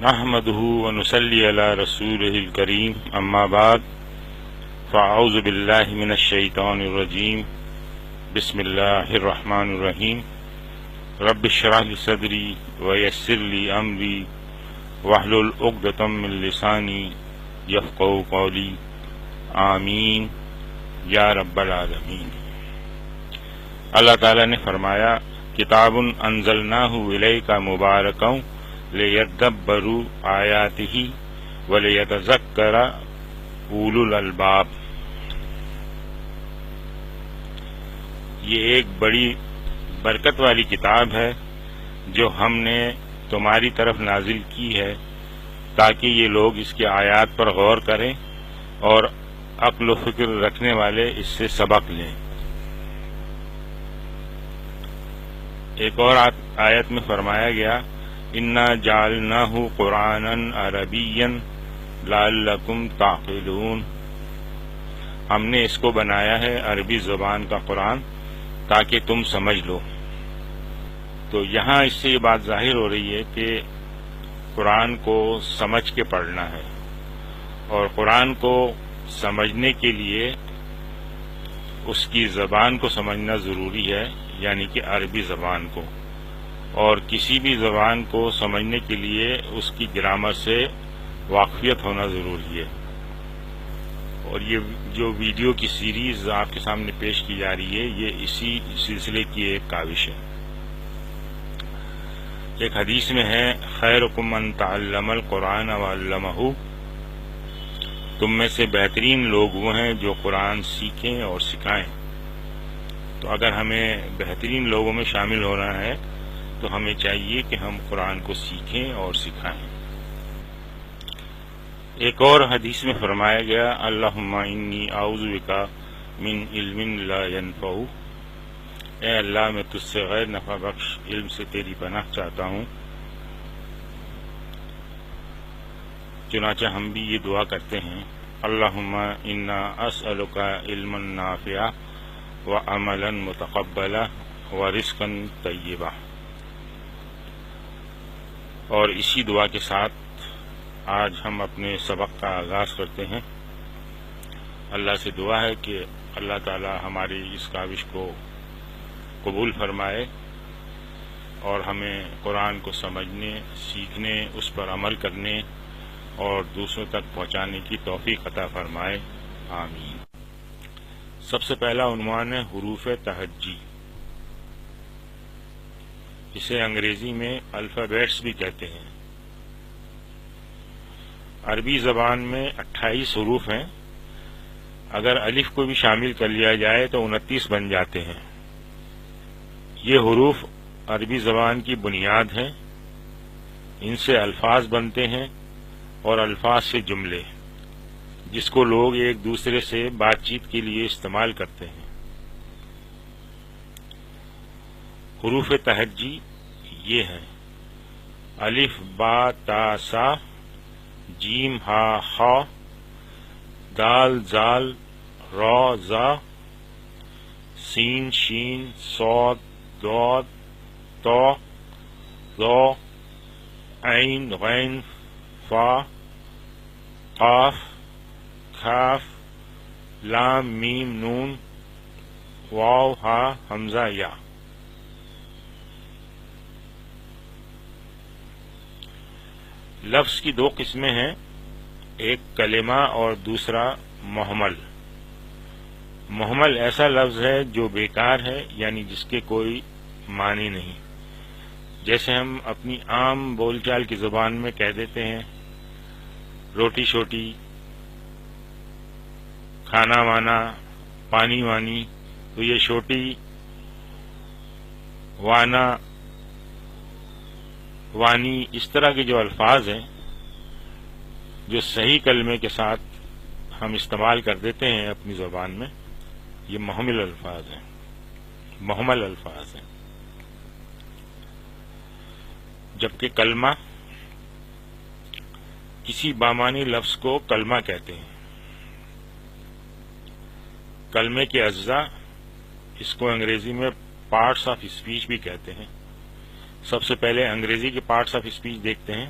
نحمده ونصلي على رسوله الكريم اما بعد فاعوذ بالله من الشيطان الرجيم بسم الله الرحمن الرحيم رب اشرح لي صدري ويسر لي امري واحلل عقدة من لساني يفقهوا قولي آمین یا رب العالمین۔ اللہ تعالیٰ نے فرمایا کتاب انزلناہ الیک مبارک لیدبروا آیاتہ ولیتذکر اولو الالباب۔ یہ ایک بڑی برکت والی کتاب ہے جو ہم نے تمہاری طرف نازل کی ہے تاکہ یہ لوگ اس کی آیات پر غور کریں اور عقل و فکر رکھنے والے اس سے سبق لیں۔ ایک اور آیت میں فرمایا گیا انا جعلناہ قرآنا عربیا لعلکم تعقلون، ہم نے اس کو بنایا ہے عربی زبان کا قرآن تاکہ تم سمجھ لو۔ تو یہاں اس سے یہ بات ظاہر ہو رہی ہے کہ قرآن کو سمجھ کے پڑھنا ہے، اور قرآن کو سمجھنے کے لیے اس کی زبان کو سمجھنا ضروری ہے، یعنی کہ عربی زبان کو، اور کسی بھی زبان کو سمجھنے کے لیے اس کی گرامر سے واقفیت ہونا ضروری ہے۔ اور یہ جو ویڈیو کی سیریز آپ کے سامنے پیش کی جا رہی ہے یہ اسی سلسلے کی ایک کاوش ہے۔ ایک حدیث میں ہے خیرکم من تعلم القرآن وعلمہ، تم میں سے بہترین لوگ وہ ہیں جو قرآن سیکھیں اور سکھائیں۔ تو اگر ہمیں بہترین لوگوں میں شامل ہونا ہے تو ہمیں چاہیے کہ ہم قرآن کو سیکھیں اور سکھائیں۔ ایک اور حدیث میں فرمایا گیا اللہم انی اعوذ بک من علم لا ینفع، اے اللہ میں تجھ سے غیر نفع بخش علم سے تیری پناہ چاہتا ہوں۔ چنانچہ ہم بھی یہ دعا کرتے ہیں اللہم انا اسألک علما نافعا وعملا متقبلا ورزقا طیبا۔ اور اسی دعا کے ساتھ آج ہم اپنے سبق کا آغاز کرتے ہیں۔ اللہ سے دعا ہے کہ اللہ تعالی ہماری اس کاوش کو قبول فرمائے اور ہمیں قرآن کو سمجھنے، سیکھنے، اس پر عمل کرنے اور دوسروں تک پہنچانے کی توفیق عطا فرمائے، آمین۔ سب سے پہلا عنوان ہے حروف تہجی، اسے انگریزی میں الفابیٹس بھی کہتے ہیں۔ عربی زبان میں 28 حروف ہیں، اگر الف کو بھی شامل کر لیا جائے تو 29 بن جاتے ہیں۔ یہ حروف عربی زبان کی بنیاد ہیں، ان سے الفاظ بنتے ہیں اور الفاظ سے جملے، جس کو لوگ ایک دوسرے سے بات چیت کے لیے استعمال کرتے ہیں۔ حروف تہجی یہ ہیں الف با تا سا، جیم ہا خا، دال زال را زا، سین شین صاد ضاد طا ظا، عین غین فا، قاف کاف، لام میم نون، واو ہا حمزہ یا۔ لفظ کی دو قسمیں ہیں، ایک کلمہ اور دوسرا محمل۔ محمل ایسا لفظ ہے جو بیکار ہے، یعنی جس کے کوئی معنی نہیں، جیسے ہم اپنی عام بول چال کی زبان میں کہہ دیتے ہیں روٹی شوٹی، کھانا وانا، پانی وانی، تو یہ شوٹی، وانا، وانی، اس طرح کے جو الفاظ ہیں جو صحیح کلمے کے ساتھ ہم استعمال کر دیتے ہیں اپنی زبان میں، یہ محمل الفاظ ہیں، محمل الفاظ ہیں۔ جبکہ کلمہ، کسی بامانی لفظ کو کلمہ کہتے ہیں۔ کلمے کے اجزاء، اس کو انگریزی میں پارٹس آف اسپیچ بھی کہتے ہیں۔ سب سے پہلے انگریزی کے پارٹس آف اسپیچ دیکھتے ہیں۔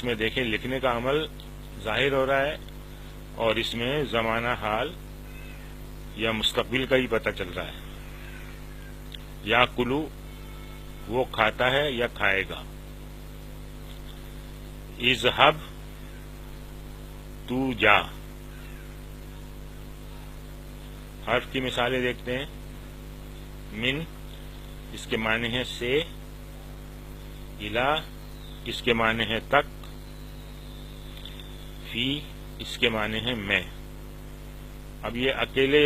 اس میں دیکھیں لکھنے کا عمل ظاہر ہو رہا ہے اور اس میں زمانہ حال یا مستقبل کا ہی پتہ چل رہا ہے. یا کلو وہ کھاتا ہے یا کھائے گا. اذهب تو جا. حرف کی مثالیں دیکھتے ہیں. من اس کے معنی ہے سے، الا اس کے معنی ہے تک، فی اس کے معنی ہے میں. اب یہ اکیلے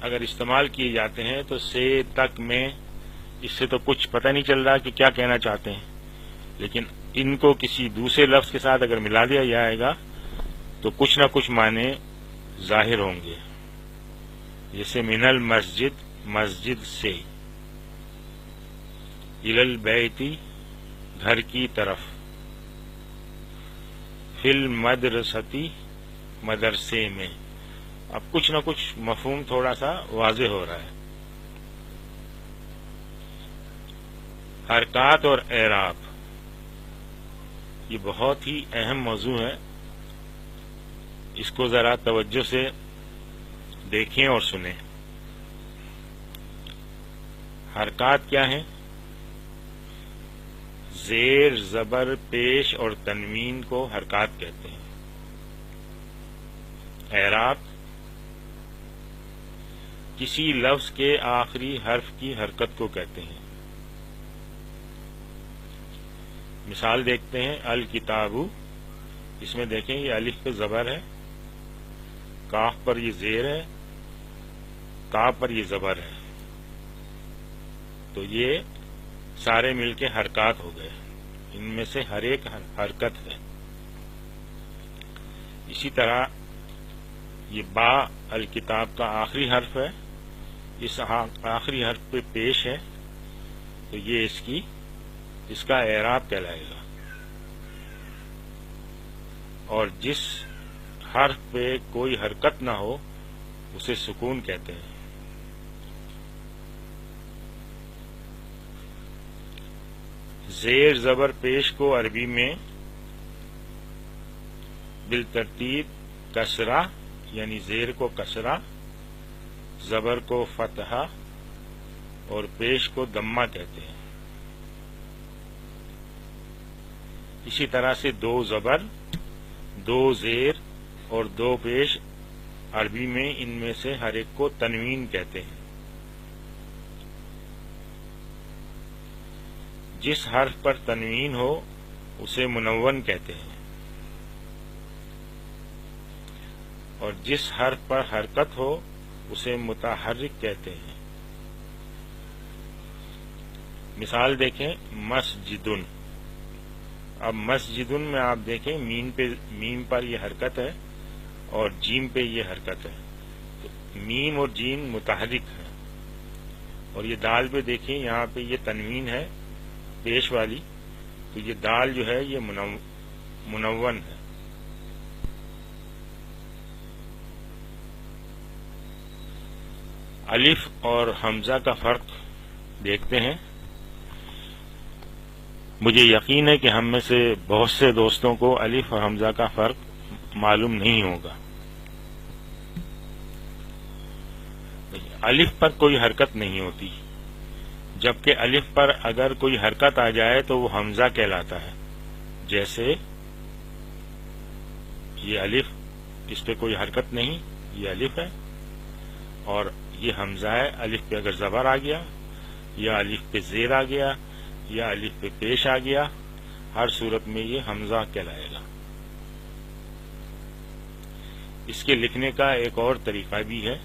اگر استعمال کیے جاتے ہیں تو سے، تک، میں، اس سے تو کچھ پتہ نہیں چل رہا کہ کیا کہنا چاہتے ہیں، لیکن ان کو کسی دوسرے لفظ کے ساتھ اگر ملا دیا جائے گا تو کچھ نہ کچھ معنی ظاہر ہوں گے. جیسے من المسجد مسجد سے، الی البیت گھر کی طرف، فی المدرستی مدرسے میں. اب کچھ نہ کچھ مفہوم تھوڑا سا واضح ہو رہا ہے. حرکات اور اعراب یہ بہت ہی اہم موضوع ہے، اس کو ذرا توجہ سے دیکھیں اور سنیں. حرکات کیا ہیں؟ زیر، زبر، پیش اور تنوین کو حرکات کہتے ہیں. اعراب کسی لفظ کے آخری حرف کی حرکت کو کہتے ہیں. مثال دیکھتے ہیں. الکتاب، اس میں دیکھیں یہ الف پہ زبر ہے، کاف پر یہ زیر ہے، کاف پر یہ زبر ہے، تو یہ سارے مل کے حرکات ہو گئے. ان میں سے ہر ایک حرکت ہے. اسی طرح یہ با الکتاب کا آخری حرف ہے، اس آخری حرف پہ پیش ہے، تو یہ اس کا اعراب کہلائے گا. اور جس حرف پہ کوئی حرکت نہ ہو اسے سکون کہتے ہیں. زیر زبر پیش کو عربی میں بالترتیب کسرہ یعنی زیر کو کسرہ، زبر کو فتحہ اور پیش کو دمہ کہتے ہیں. اسی طرح سے دو زبر، دو زیر اور دو پیش عربی میں ان میں سے ہر ایک کو تنوین کہتے ہیں. جس حرف پر تنوین ہو اسے منون کہتے ہیں، اور جس حرف پر حرکت ہو اسے متحرک کہتے ہیں. مثال دیکھیں. مسجدن. اب مسجدن میں آپ دیکھیں میم پر یہ حرکت ہے اور جیم پہ یہ حرکت ہے، تو میم اور جیم متحرک ہے. اور یہ دال پہ دیکھیں یہاں پہ یہ تنوین ہے پیش والی، تو یہ دال جو ہے یہ منون ہے. الف اور حمزہ کا فرق دیکھتے ہیں. مجھے یقین ہے کہ ہم میں سے بہت سے دوستوں کو الف اور حمزہ کا فرق معلوم نہیں ہوگا. الف پر کوئی حرکت نہیں ہوتی، جبکہ الف پر اگر کوئی حرکت آ جائے تو وہ حمزہ کہلاتا ہے. جیسے یہ الف، اس پہ کوئی حرکت نہیں، یہ الف ہے، اور یہ حمزہ ہے. الف پہ اگر زبر آ گیا یا الف پہ زیر آ گیا یا الف پہ پیش آ گیا، ہر صورت میں یہ حمزہ کہلائے گا. اس کے لکھنے کا ایک اور طریقہ بھی ہے.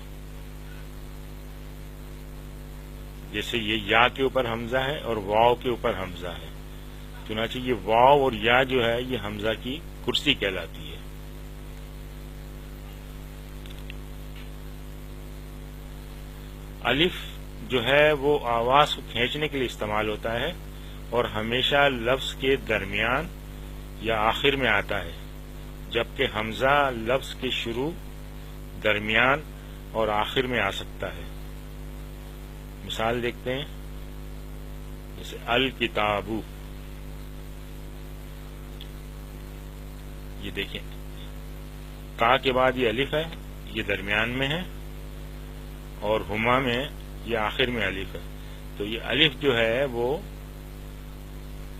جیسے یہ یا کے اوپر حمزہ ہے اور واو کے اوپر حمزہ ہے، چنانچہ یہ واو اور یا جو ہے یہ حمزہ کی کرسی کہلاتی ہے. الف جو ہے وہ آواز کو کھینچنے کے لیے استعمال ہوتا ہے اور ہمیشہ لفظ کے درمیان یا آخر میں آتا ہے، جبکہ حمزہ لفظ کے شروع، درمیان اور آخر میں آ سکتا ہے. مثال دیکھتے ہیں. جیسے الکتابو. یہ دیکھیں کا کے بعد یہ الف ہے، یہ درمیان میں ہے، اور ہما میں یہ آخر میں الف ہے. تو یہ الف جو ہے وہ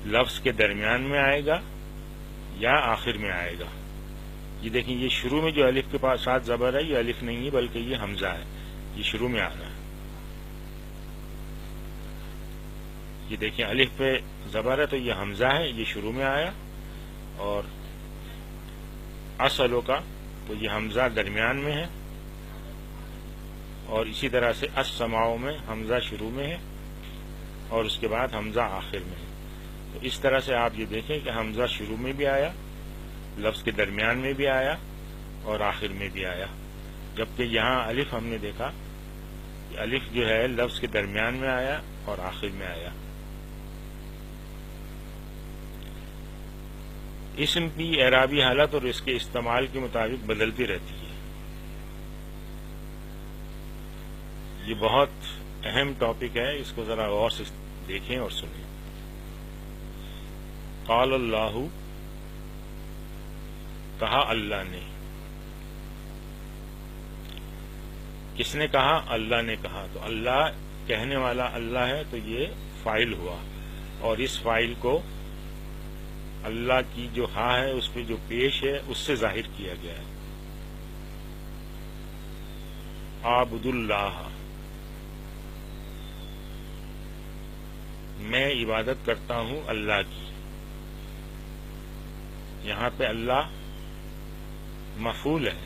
لفظ کے درمیان میں آئے گا یا آخر میں آئے گا. یہ دیکھیں یہ شروع میں جو الف کے پاس ساتھ زبر ہے یہ الف نہیں ہے بلکہ یہ حمزہ ہے، یہ شروع میں آ رہا ہے. یہ دیکھیں الف پہ زبر ہے تو یہ حمزہ ہے، یہ شروع میں آیا، اور اصلوں کا تو یہ حمزہ درمیان میں ہے، اور اسی طرح سے السماؤ میں حمزہ شروع میں ہے اور اس کے بعد حمزہ آخر میں ہے. تو اس طرح سے آپ یہ دیکھیں کہ حمزہ شروع میں بھی آیا، لفظ کے درمیان میں بھی آیا اور آخر میں بھی آیا. جبکہ یہاں الف ہم نے دیکھا کہ الف جو ہے لفظ کے درمیان میں آیا اور آخر میں آیا. اسم کی اعرابی حالت اور اس کے استعمال کے مطابق بدلتی رہتی ہے. یہ بہت اہم ٹاپک ہے، اس کو ذرا غور سے دیکھیں اور سنیں. قال اللہ، کہا اللہ نے. کس نے کہا؟ اللہ نے کہا. تو اللہ کہنے والا اللہ ہے تو یہ فاعل ہوا، اور اس فاعل کو اللہ کی جو ہا ہے اس پہ جو پیش ہے اس سے ظاہر کیا گیا ہے. اعبد اللہ، میں عبادت کرتا ہوں اللہ کی. یہاں پہ اللہ مفعول ہے،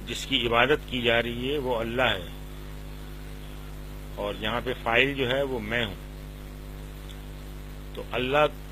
جس کی عبادت کی جا رہی ہے وہ اللہ ہے، اور یہاں پہ فاعل جو ہے وہ میں ہوں. تو اللہ